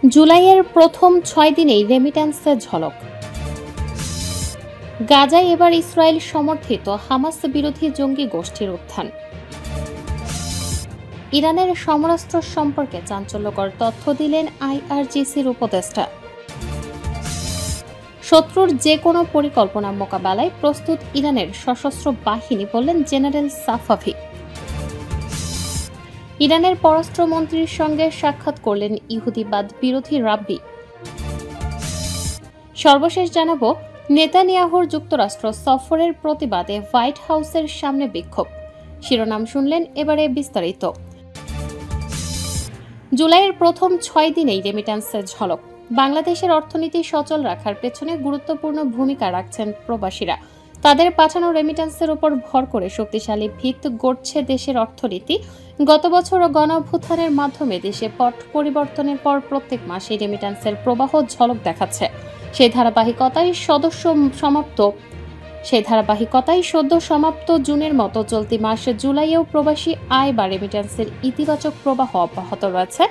জুলাইয়ের প্রথম ৬ দিনেই রেমিট্যান্সের ঝলক। গাজায় এবার ইসরায়েল সমর্থিত হামাস বিরোধী জঙ্গি গোষ্ঠীর উত্থান। ইরানের সমরাস্ত্র সম্পর্কে চাঞ্চল্যকর তথ্য দিলেন আইআরজিসির উপদেষ্টা। শত্রুর যে কোনো পরিকল্পনা মোকাবেলায় প্রস্তুত ইরানের সশস্ত্র বাহিনী, বললেন জেনারেল সাফাভি। ইরানের পররাষ্ট্রমন্ত্রীর সঙ্গে সাক্ষাৎ করলেন ইহুদিবাদ বিরোধী রাব্বি। সর্বশেষ জানাবো, নেতানিয়াহুর যুক্তরাষ্ট্র সফরের প্রতিবাদে হোয়াইট হাউসের সামনে বিক্ষোভ। শিরোনাম শুনলেন, এবারে বিস্তারিত। জুলাইয়ের প্রথম ৬ দিনেই রেমিট্যান্সের ঝলক। বাংলাদেশের অর্থনীতি সচল রাখার পেছনে গুরুত্বপূর্ণ ভূমিকা রাখছেন প্রবাসীরা। তাদের পাঠানো রেমিট্যান্সের উপর ভর করে শক্তিশালী ভিত গড়ছে দেশের অর্থনীতি। গত বছর গণঅভ্যুত্থানের মাধ্যমে দেশে পট পরিবর্তনের পর প্রত্যেক মাসে রেমিট্যান্সের প্রবাহ ঝলক দেখাচ্ছে। সেই ধারাবাহিকতায় সদ্য সমাপ্ত জুনের মতো চলতি মাসে জুলাইয়েও প্রবাসী আয় বা রেমিট্যান্সের ইতিবাচক প্রবাহ অব্যাহত রয়েছে।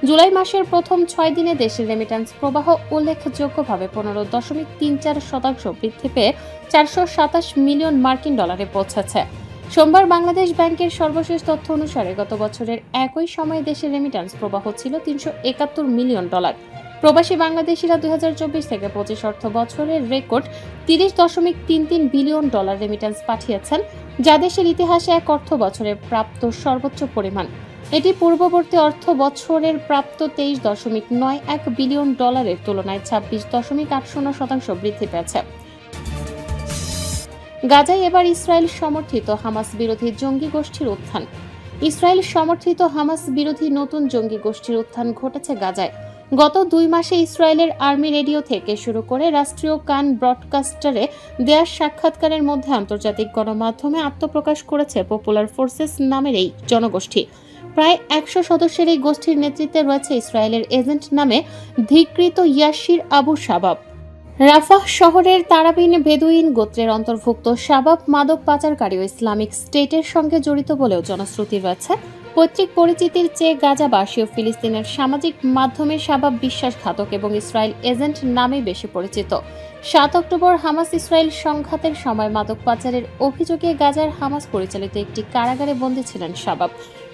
জুলাই মাসের প্রথম ৬ দিনে দেশের রেমিট্যান্স প্রবাহ উল্লেখযোগ্যভাবে ১৫.৩৪% বৃদ্ধি পেয়ে ৪২৭ মিলিয়ন মার্কিন ডলারে পৌঁছেছে। সোমবার বাংলাদেশ ব্যাংকের সর্বশেষ তথ্য অনুসারে গত বছরের একই সময়ে দেশের রেমিট্যান্স প্রবাহ ছিল ৩৭১ মিলিয়ন ডলার। প্রবাসী বাংলাদেশিরা ২০২৪ থেকে ২৫ অর্থ বছরের রেকর্ড ৩০.৩৩ বিলিয়ন ডলার রেমিট্যান্স পাঠিয়েছেন, যা দেশের ইতিহাসে এক অর্থ বছরে প্রাপ্ত সর্বোচ্চ পরিমাণ। এটি পূর্ববর্তী অর্থ বছরের প্রাপ্ত ২৩.৯১ বিলিয়ন ডলারের তুলনায় ২৬.৮০% বৃদ্ধি পেয়েছে। গাজায় এবার ইসরায়েল সমর্থিত হামাস বিরোধী জঙ্গি গোষ্ঠীর উত্থান। ইসরায়েল সমর্থিত হামাস বিরোধী নতুন জঙ্গি গোষ্ঠীর উত্থান ঘটেছে গাজায়। গত ২ মাসে ইসরায়েলের আর্মি রেডিও থেকে শুরু করে রাষ্ট্রীয় কান ব্রডকাস্টারে দেয়া সাক্ষাৎকারের মধ্যে আন্তর্জাতিক গণমাধ্যমে আত্মপ্রকাশ করেছে পপুলার ফোর্সেস নামের এই জনগোষ্ঠী। প্রায় ১০০ সদস্যের এই গোষ্ঠীর নেতৃত্বে রয়েছে ইসরায়েলের এজেন্ট নামে ধিকৃত ইয়াসির আবু শাবাব। রাফাহ শহরের তারাবিন বেদুইন গোত্রের অন্তর্ভুক্ত শাবাব মাদক পাচারকারী ও ইসলামিক স্টেটের সঙ্গে জড়িত বলেও জনশ্রুতি রয়েছে। পৈতৃক পরিচিতির চেয়ে গাজাবাসী ও ফিলিস্তিনের সামাজিক মাধ্যমে শাবাব বিশ্বাসঘাতক এবং ইসরায়েল এজেন্ট নামে বেশি পরিচিত। ৭ অক্টোবর হামাস ইসরায়েল সংঘাতের সময় মাদক পাচারের অভিযোগে গাজার হামাস পরিচালিত একটি কারাগারে বন্দী ছিলেন শাবাব।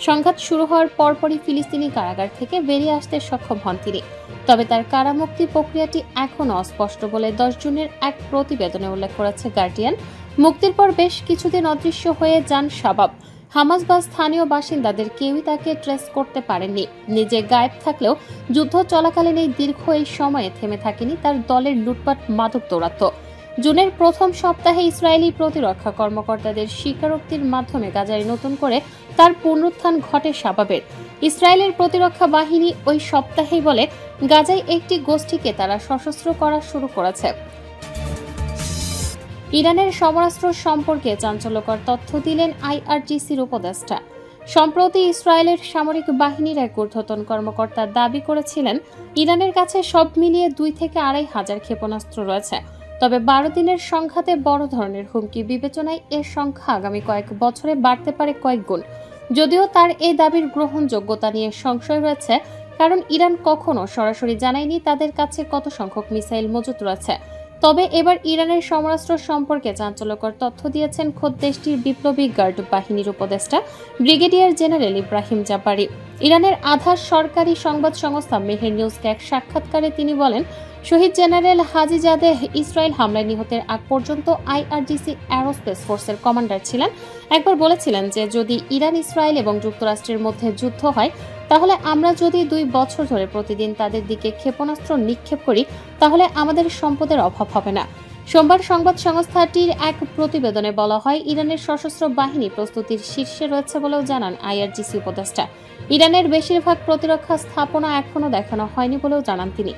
সংঘাত শুরু হওয়ার পরপরই ফিলিস্তিনি কারাগার থেকে বেরিয়ে আসতে সক্ষম হন তিনি। তবে তার কারামুক্তি প্রক্রিয়াটি এখনও অস্পষ্ট বলে ১০ জুনের এক প্রতিবেদনে উল্লেখ করেছে গার্ডিয়ান। মুক্তির পর বেশ কিছুদিন অদৃশ্য হয়ে যান শাবাব। হামাস বা স্থানীয় বাসিন্দাদের কেউই তাকে ট্রেস করতে পারেননি। নিজে গায়েব থাকলেও যুদ্ধ চলাকালীন এই সময়ে থেমে থাকেনি তার দলের লুটপাট মাদক দৌরাত্ম্য। জুনের প্রথম সপ্তাহে ইসরায়েলি প্রতিরক্ষা কর্মকর্তাদের স্বীকারোক্তির মাধ্যমে গাজায় নতুন করে তার পুনরুত্থান ঘটে শাবাবের। ইসরায়েলের প্রতিরক্ষা বাহিনী ওই সপ্তাহেই বলে, গাজায় একটি গোষ্ঠীকে তারা সশস্ত্র করা শুরু করেছে। ইরানের সমরাস্ত্র সম্পর্কে চাঞ্চল্যকর তথ্য দিলেন আইআরজিসির উপদেষ্টা। সম্প্রতি ইসরায়েলের সামরিক বাহিনীর এক ঊর্ধ্বতন কর্মকর্তা দাবি করেছিলেন, ইরানের কাছে সব মিলিয়ে ২ থেকে ২.৫ হাজার ক্ষেপণাস্ত্র রয়েছে। তবে ১২ দিনের সংঘাতে বড় ধরনের হুমকি বিবেচনায় এর সংখ্যা আগামী কয়েক বছরে বাড়তে পারে কয়েক গুণ। যদিও তার এই দাবির গ্রহণযোগ্যতা নিয়ে সংশয় রয়েছে, কারণ ইরান কখনো সরাসরি জানায়নি তাদের কাছে কত সংখ্যক মিসাইল মজুত রয়েছে। তবে এবার ইরানের সমরাস্ত্র সম্পর্কে চাঞ্চল্যকর তথ্য দিয়েছেন খোদ দেশটির বিপ্লবী গার্ড বাহিনীর উপদেষ্টা ব্রিগেডিয়ার জেনারেল ইব্রাহিম জাবারি। ইরানের আধা সরকারি সংবাদ সংস্থা মেহের নিউজকে এক সাক্ষাৎকারে তিনি বলেন, শহীদ জেনারেল হাজিজাদেহ ইসরায়েল হামলায় নিহতের আগ পর্যন্ত আইআরজিসি অ্যারোস্পেস ফোর্সের কমান্ডার ছিলেন। একবার বলেছিলেন যে যদি ইরান, ইসরায়েল এবং যুক্তরাষ্ট্রের মধ্যে যুদ্ধ হয়, তাহলে আমরা যদি ২ বছর ধরে প্রতিদিন তাদের দিকে ক্ষেপণাস্ত্র নিক্ষেপ করি, তাহলে আমাদের সম্পদের অভাব হবে না। সোমবার সংবাদ সংস্থাটির এক প্রতিবেদনে বলা হয়, ইরানের সশস্ত্র বাহিনী প্রস্তুতির শীর্ষে রয়েছে বলেও জানান আইআরজিসি উপদেষ্টা। ইরানের বেশিরভাগ প্রতিরক্ষা স্থাপনা এখনও দেখানো হয়নি বলেও জানান তিনি।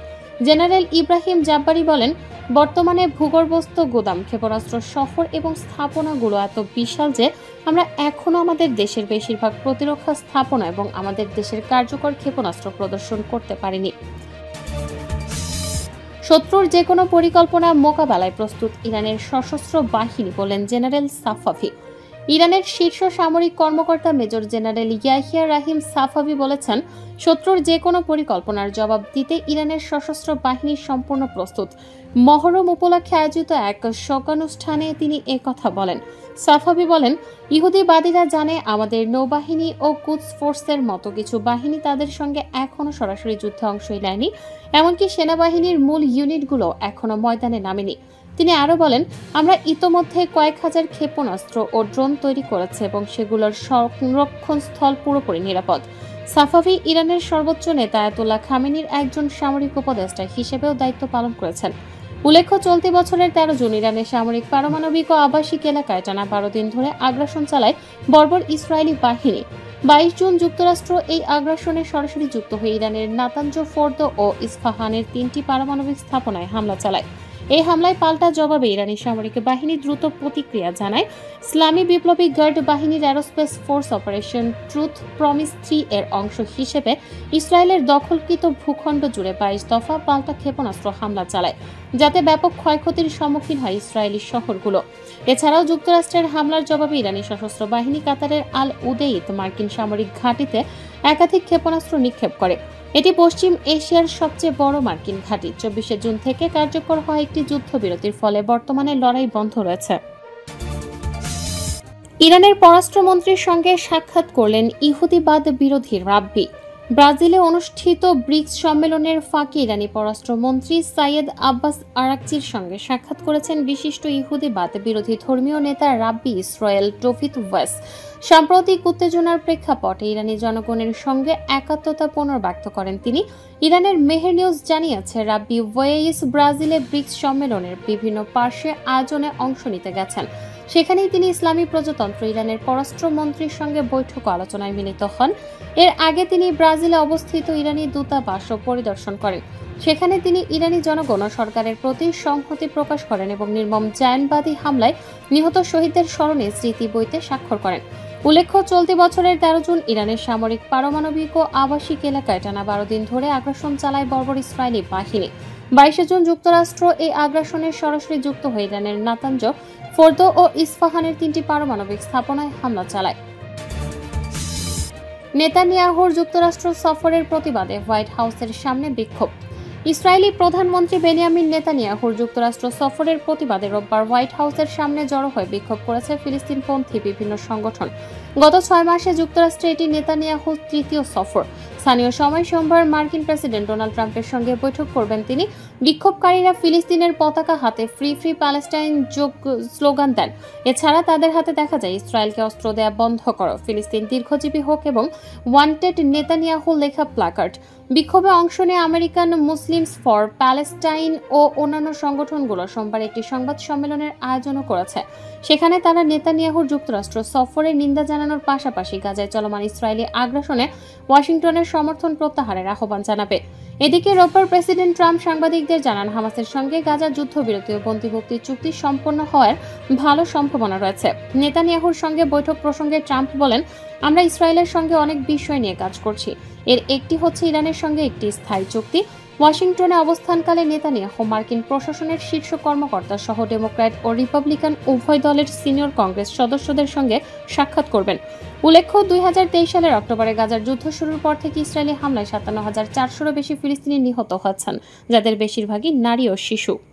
জেনারেল ইব্রাহিম জাব্বারি বলেন, বর্তমানে ভূগর্ভস্থ গোদাম, ক্ষেপণাস্ত্র শহর এবং স্থাপনাগুলো এত বিশাল যে আমরা এখনও আমাদের দেশের বেশিরভাগ প্রতিরক্ষা স্থাপনা এবং আমাদের দেশের কার্যকর ক্ষেপণাস্ত্র প্রদর্শন করতে পারিনি। শত্রুর যে কোনো পরিকল্পনা মোকাবেলায় প্রস্তুত ইরানের সশস্ত্র বাহিনী, বলেন জেনারেল সাফাভি। ইরানের শীর্ষ সামরিক কর্মকর্তা মেজর জেনারেল ইয়াহিয়া রাহিম সাফাভি বলেছেন, শত্রুর যে কোনো পরিকল্পনার জবাব দিতে ইরানের সশস্ত্র বাহিনী সম্পূর্ণ প্রস্তুত। মহরম উপলক্ষে আয়োজিত এক শোকানুষ্ঠানে তিনি একথা বলেন। সাফাভি বলেন, ইহুদিবাদীরা জানে আমাদের নৌবাহিনী ও কুদস ফোর্সের মতো কিছু বাহিনী তাদের সঙ্গে এখনও সরাসরি যুদ্ধে অংশই নেয়নি, এমনকি সেনাবাহিনীর মূল ইউনিটগুলো এখনও ময়দানে নামেনি। তিনি আরও বলেন, আমরা ইতোমধ্যে কয়েক হাজার ক্ষেপণাস্ত্র ও ড্রোন তৈরি করেছে এবং সেগুলোর সংরক্ষণ স্থল পুরোপুরি নিরাপদ। সাফাভি ইরানের সর্বোচ্চ নেতা আয়াতুল্লাহ খামেনির একজন সামরিক উপদেষ্টা হিসেবেও দায়িত্ব পালন করেছেন। উল্লেখ্য, চলতি বছরের 13 জুন ইরানের সামরিক পারমাণবিক ও আবাসিক এলাকায় টানা 12 দিন ধরে আগ্রাসন চালায় বর্বর ইসরায়েলি বাহিনী। 22 জুন যুক্তরাষ্ট্র এই আগ্রাসনে সরাসরি যুক্ত হয়ে ইরানের নাতাঞ্জ, ফোর্দো ও ইস্পাহানের 3টি পারমাণবিক স্থাপনায় হামলা চালায়। এই হামলায় পাল্টা জবাবে ইরানি সামরিক বাহিনী দ্রুত প্রতিক্রিয়া জানায়। ইসলামী বিপ্লবী গার্ড বাহিনীর aerospace force operation truth promise 3 এর অংশ হিসেবে ইসরায়েলের দখলকৃত ভূখণ্ড জুড়ে 22 দফা পাল্টা ক্ষেপণাস্ত্র হামলা চালায়, যাতে ব্যাপক ক্ষয়ক্ষতির সম্মুখীন হয় ইসরায়েলি শহরগুলো। এছাড়াও যুক্তরাষ্ট্রের হামলার জবাবে ইরানি সশস্ত্র বাহিনী কাতারের আল উদেইদ মার্কিন সামরিক ঘাঁটিতে একাধিক ক্ষেপণাস্ত্র নিক্ষেপ করে। এটি পশ্চিম এশিয়ার সবচেয়ে বড় মার্কিন ঘাঁটি। 24 জুন থেকে কার্যকর হওয়া একটি যুদ্ধবিরতির ফলে বর্তমানে লড়াই বন্ধ রয়েছে। ইরানের পররাষ্ট্রমন্ত্রীর সঙ্গে সাক্ষাৎ করলেন ইহুদিবাদ বিরোধী রাব্বি। ব্রাজিলে অনুষ্ঠিত ব্রিক্স সম্মেলনের ফাঁকে ইরানি পররাষ্ট্রমন্ত্রী সাইয়েদ আব্বাস আরাকচির সঙ্গে সাক্ষাৎ করেছেন বিশিষ্ট ইহুদিবাদ বিরোধী ধর্মীয় নেতা রাব্বি ইসরায়েল ডোভিদ ওয়েস। সাম্প্রতিক উত্তেজনার প্রেক্ষাপটে ইরানি জনগণের সঙ্গে একাত্মতা পুনর্ব্যক্ত করেন তিনি। ইরানের মেহের নিউজ জানিয়েছে, রাব্বি ওয়েইস ব্রাজিলে ব্রিক্স সম্মেলনের বিভিন্ন পার্শ্বে আয়োজনে অংশ নিতে গেছেন। সেখানেই তিনি ইসলামী প্রজাতন্ত্র ইরানের পররাষ্ট্রমন্ত্রীর সঙ্গে বৈঠক ও আলোচনায় মিলিত হন। এর আগে তিনি ব্রাজিলে অবস্থিত ইরানি দূতাবাসও পরিদর্শন করেন। সেখানে তিনি ইরানি জনগণ ও সরকারের প্রতি সংহতি প্রকাশ করেন এবং নির্মম জায়নবাদী হামলায় নিহত শহীদদের স্মরণে স্মৃতি বইতে স্বাক্ষর করেন। উল্লেখ্য, চলতি বছরের 13 জুন ইরানের সামরিক পারমাণবিক ও আবাসিক এলাকায় টানা 12 দিন ধরে আগ্রাসন চালায় বর্বর ইসরায়েলি বাহিনী। 22 জুন যুক্তরাষ্ট্র এই আগ্রাসনে সরাসরি যুক্ত হয়ে ইরানের নাতাঞ্জ, ফোর্দো ও ইস্পাহানের 3টি পারমাণবিক স্থাপনায় হামলা চালায়। নেতানিয়াহুর যুক্তরাষ্ট্র সফরের প্রতিবাদে হোয়াইট হাউসের সামনে বিক্ষোভ। ইসরায়েলি প্রধানমন্ত্রী বেনিয়ামিন নেতানিয়াহুর যুক্তরাষ্ট্র সফরের প্রতিবাদে রোববার হোয়াইট হাউসের সামনে জড়ো হয়ে বিক্ষোভ করেছে ফিলিস্তিনপন্থী বিভিন্ন সংগঠন। গত 6 মাসে যুক্তরাষ্ট্রে এটি নেতানিয়াহুর তৃতীয় সফর। স্থানীয় সময় সোমবার মার্কিন প্রেসিডেন্ট ডোনাল্ড ট্রাম্পের সঙ্গে বৈঠক করবেন তিনি। বিক্ষোভকারীরা ফিলিস্তিনের পতাকা হাতে ফ্রি ফ্রি প্যালেস্টাইন স্লোগান দেন। এছাড়া তাদের হাতে দেখা যায়, ইসরায়েলকে অস্ত্র দেয়া বন্ধ করো, ফিলিস্তিন দীর্ঘজীবী হোক এবং ওয়ান্টেড নেতানিয়াহু লেখা প্ল্যাকার্ড। বিক্ষোভে অংশ নিয়ে আমেরিকান মুসলিমস ফর প্যালেস্টাইন ও অন্যান্য সংগঠনগুলো সোমবার একটি সংবাদ সম্মেলনের আয়োজনও করেছে। সেখানে তারা নেতানিয়াহুর যুক্তরাষ্ট্র সফরের নিন্দা জানানোর পাশাপাশি গাজায় চলমান ইসরায়েলি আগ্রাসনে ওয়াশিংটনের সমর্থন প্রত্যাহারের আহ্বান জানাবে। এদিকে রোববার প্রেসিডেন্ট ট্রাম্প সাংবাদিকদের জানান, হামাসের সঙ্গে গাজা যুদ্ধবিরতি ও বন্দিমুক্তি চুক্তি সম্পন্ন হওয়ার ভালো সম্ভাবনা রয়েছে। নেতানিয়াহুর সঙ্গে বৈঠক প্রসঙ্গে ট্রাম্প বলেন, আমরা ইসরায়েলের সঙ্গে অনেক বিষয় নিয়ে কাজ করছি। এর একটি হচ্ছে ইরানের সঙ্গে একটি স্থায়ী চুক্তি। ওয়াশিংটনে অবস্থানকালে নেতানিয়াহু মার্কিন প্রশাসনের শীর্ষ কর্মকর্তা সহ ডেমোক্র্যাট ও রিপাবলিকান উভয় দলের সিনিয়র কংগ্রেস সদস্যদের সঙ্গে সাক্ষাৎ করবেন। উল্লেখ্য, 2023 সালের অক্টোবরে গাজার যুদ্ধ শুরুর পর থেকে ইসরায়েলি হামলায় 57,400-রও বেশি ফিলিস্তিনি নিহত হয়েছেন, যাদের বেশিরভাগই নারী ও শিশু।